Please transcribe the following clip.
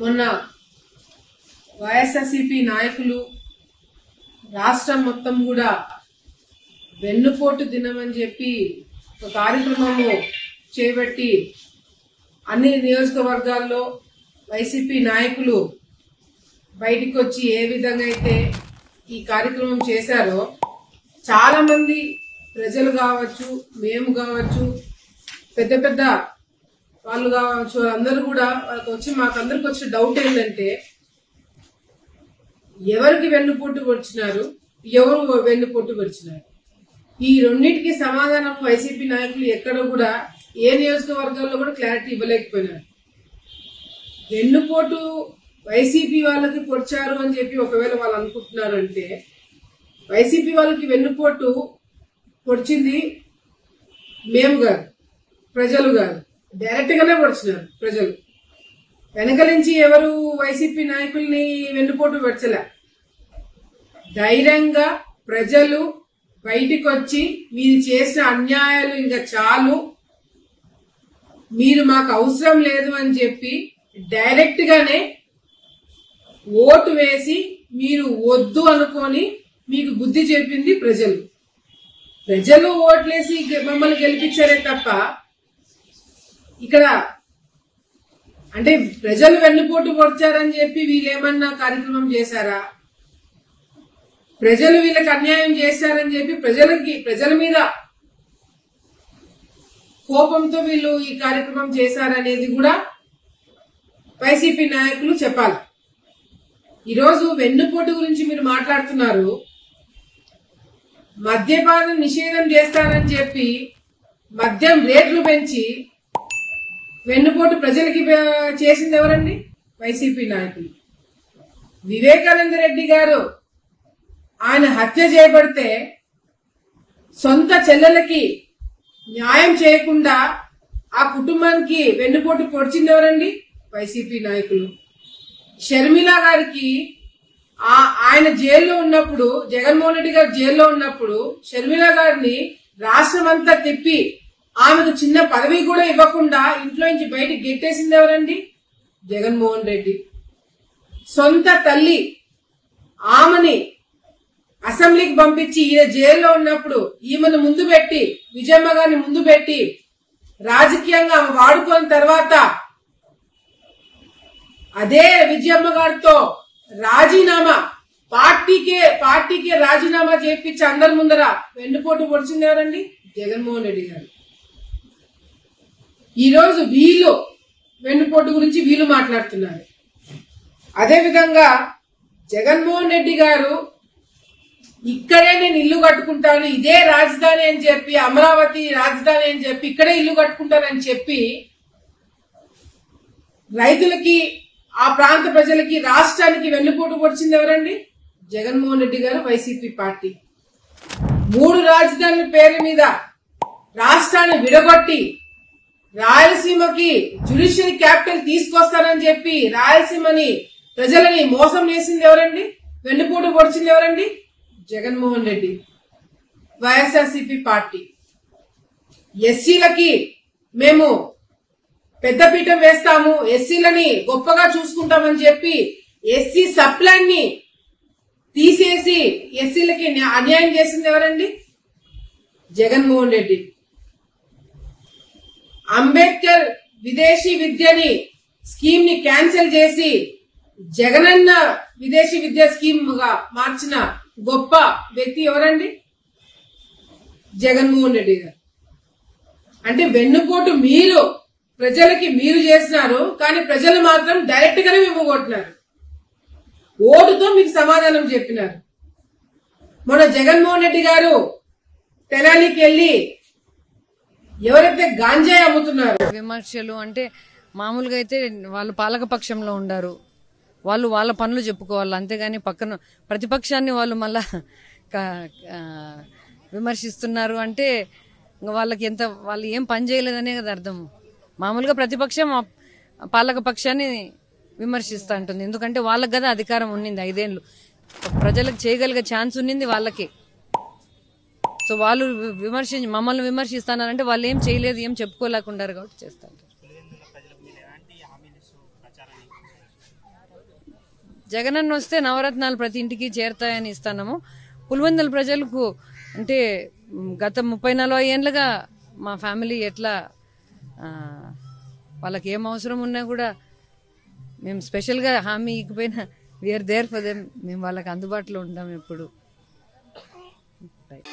మొన్న వైఎస్ఆర్సీపీ నాయకులు రాష్ట్రం మొత్తం కూడా వెన్నుపోటు దినం అని చెప్పి ఒక కార్యక్రమము చేపట్టి అన్ని నియోజకవర్గాల్లో వైసీపీ నాయకులు బయటికి వచ్చి ఏ విధంగా అయితే ఈ కార్యక్రమం చేశారో చాలా మంది ప్రజలు కావచ్చు, మేము కావచ్చు, పెద్ద పెద్ద వాళ్ళు కావచ్చు, అందరూ కూడా వాళ్ళకి వచ్చి మాకందరికి వచ్చిన డౌట్ ఏంటంటే ఎవరికి వెన్నుపోటు వచ్చినారు, ఎవరు వెన్నుపోటు వచ్చినారు. ఈ రెండింటికి సమాధానం వైసీపీ నాయకులు ఎక్కడ కూడా ఏ నియోజకవర్గాల్లో కూడా క్లారిటీ ఇవ్వలేకపోయినారు. వెన్నుపోటు వైసీపీ వాళ్ళకి పొడిచారు అని చెప్పి ఒకవేళ వాళ్ళు అనుకుంటున్నారు అంటే వైసీపీ వాళ్ళకి వెన్నుపోటు పొడిచింది మేము కాదు, ప్రజలు కాదు, డైరెక్ట్ గానే పొడిచినారు ప్రజలు. వెనక నుంచి ఎవరు వైసీపీ నాయకుల్ని వెన్నుపోటు పొడిచలే. ధైర్యంగా ప్రజలు బయటికి వచ్చి మీరు చేసిన అన్యాయాలు ఇంకా చాలు, మీరు మాకు అవసరం లేదు అని చెప్పి డైరెక్ట్ గానే ఓటు వేసి మీరు వద్దు అనుకొని మీకు బుద్ధి చెప్పింది ప్రజలు. ప్రజలు ఓట్లేసి మమ్మల్ని గెలిపించారే తప్ప ఇక్కడ అంటే ప్రజలు వెన్నుపోటు పొడిచారని చెప్పి వీళ్ళేమన్నా కార్యక్రమం చేశారా? ప్రజలు వీళ్ళకి అన్యాయం చేశారని చెప్పి ప్రజల మీద కోపంతో వీళ్ళు ఈ కార్యక్రమం చేశారనేది కూడా వైసీపీ నాయకులు చెప్పాలి. ఈరోజు వెన్నుపోటు గురించి మీరు మాట్లాడుతున్నారు. మద్యపానం నిషేధం చేస్తారని చెప్పి మద్యం రేట్లు పెంచి వెన్నుపోటు ప్రజలకి చేసింది ఎవరండి? వైసీపీ నాయకులు. వివేకానంద రెడ్డి గారు ఆయన హత్య చేయబడితే సొంత చెల్లెలకి న్యాయం చేయకుండా ఆ కుటుంబానికి వెన్నుపోటు పొడిచింది ఎవరండి? వైసీపీ నాయకులు. షర్మిల గారికి ఆయన జైల్లో ఉన్నప్పుడు, జగన్మోహన్ రెడ్డి గారు జైల్లో ఉన్నప్పుడు షర్మిల గారిని రాష్ట్రం అంతా తిప్పి ఆమెకు చిన్న పదవి కూడా ఇవ్వకుండా ఇంట్లో నుంచి బయటకు గెట్టేసింది ఎవరండి? జగన్మోహన్ రెడ్డి. సొంత తల్లి ఆమెని అసెంబ్లీకి పంపించి ఈయన జైల్లో ఉన్నప్పుడు ఈమెను ముందు పెట్టి, విజయమ్మ గారిని ముందు పెట్టి రాజకీయంగా ఆమె వాడుకున్న తర్వాత అదే విజయమ్మ గారితో రాజీనామా పార్టీకే రాజీనామా చేయించి అందరి ముందర వెన్నుపోటు పొడిచింది ఎవరండి? జగన్మోహన్ రెడ్డి గారు. ఈరోజు వీళ్ళు వెన్నుపోటు గురించి వీళ్ళు మాట్లాడుతున్నారు. అదేవిధంగా జగన్మోహన్ రెడ్డి గారు ఇక్కడే నేను ఇల్లు కట్టుకుంటాను, ఇదే రాజధాని అని చెప్పి, అమరావతి రాజధాని అని చెప్పి ఇక్కడే ఇల్లు కట్టుకుంటానని చెప్పి రైతులకి, ఆ ప్రాంత ప్రజలకి, రాష్ట్రానికి వెన్నుపోటు పొడిచింది ఎవరండి? జగన్మోహన్ రెడ్డి గారు, వైసీపీ పార్టీ. 3 రాజధానుల పేరు మీద రాష్ట్రాన్ని విడగొట్టి రాయలసీమకి జ్యుడిషియల్ క్యాపిటల్ తీసుకొస్తానని చెప్పి రాయలసీమని ప్రజలని మోసం చేసింది ఎవరండి? వెన్నుపోటు పొడిచింది ఎవరండి? జగన్మోహన్ రెడ్డి, వైఎస్ఆర్సీపీ పార్టీ. ఎస్సీలకి మేము పెద్దపీఠం వేస్తాము, ఎస్సీలని గొప్పగా చూసుకుంటామని చెప్పి ఎస్సీ సప్లాన్ ని తీసేసి ఎస్సీలకి అన్యాయం చేసింది ఎవరండి? జగన్మోహన్ రెడ్డి. అంబేద్కర్ విదేశీ విద్యని స్కీమ్ ని క్యాన్సిల్ చేసి జగనన్న విదేశీ విద్య స్కీమ్ గా మార్చిన గొప్ప వ్యక్తి ఎవరండి? జగన్మోహన్ రెడ్డి గారు. అంటే వెన్నుపోటు మీరు ప్రజలకి మీరు చేస్తున్నారు, కానీ ప్రజలు మాత్రం డైరెక్ట్ గానే ఇవ్వగొట్టినారు. ఓటుతో మీకు సమాధానం చెప్పినారు. మొన్న జగన్మోహన్ రెడ్డి గారు తెనాలికి వెళ్లి ఎవరైతే గాంజాయి అమ్ముతున్నారు, విమర్శలు అంటే మామూలుగా అయితే వాళ్ళు పాలక పక్షంలో ఉండారు, వాళ్ళు వాళ్ళ పనులు చెప్పుకోవాలి, అంతేగాని పక్కన ప్రతిపక్షాన్ని వాళ్ళు మళ్ళా విమర్శిస్తున్నారు అంటే వాళ్ళకి వాళ్ళు ఏం పని చేయలేదనే కదా అర్థం. మామూలుగా ప్రతిపక్షం పాలక పక్షాన్ని విమర్శిస్తూ ఉంటుంది, ఎందుకంటే వాళ్ళకి కదా అధికారం ఉన్నింది 5 ఏళ్ళు, ప్రజలకు చేయగలిగే ఛాన్స్ ఉన్నింది వాళ్ళకి. సో వాళ్ళు మమ్మల్ని విమర్శిస్తున్నారంటే వాళ్ళు ఏం చేయలేదు, ఏం చెప్పుకోలేకుండారు కాబట్టి చేస్తారు. జగనన్న వస్తే నవరత్నాలు ప్రతి ఇంటికి చేరుతాయని ఇస్తున్నాము. పులివెందుల ప్రజలకు అంటే గత 30-40 ఏళ్ళుగా మా ఫ్యామిలీ ఎట్లా వాళ్ళకి ఏం అవసరం ఉన్నా కూడా మేము స్పెషల్గా హామీ ఇకపోయినా వీఆర్ దేర్ ఫర్ దెమ్. మేము వాళ్ళకి అందుబాటులో ఉంటాం ఎప్పుడు. రైట్.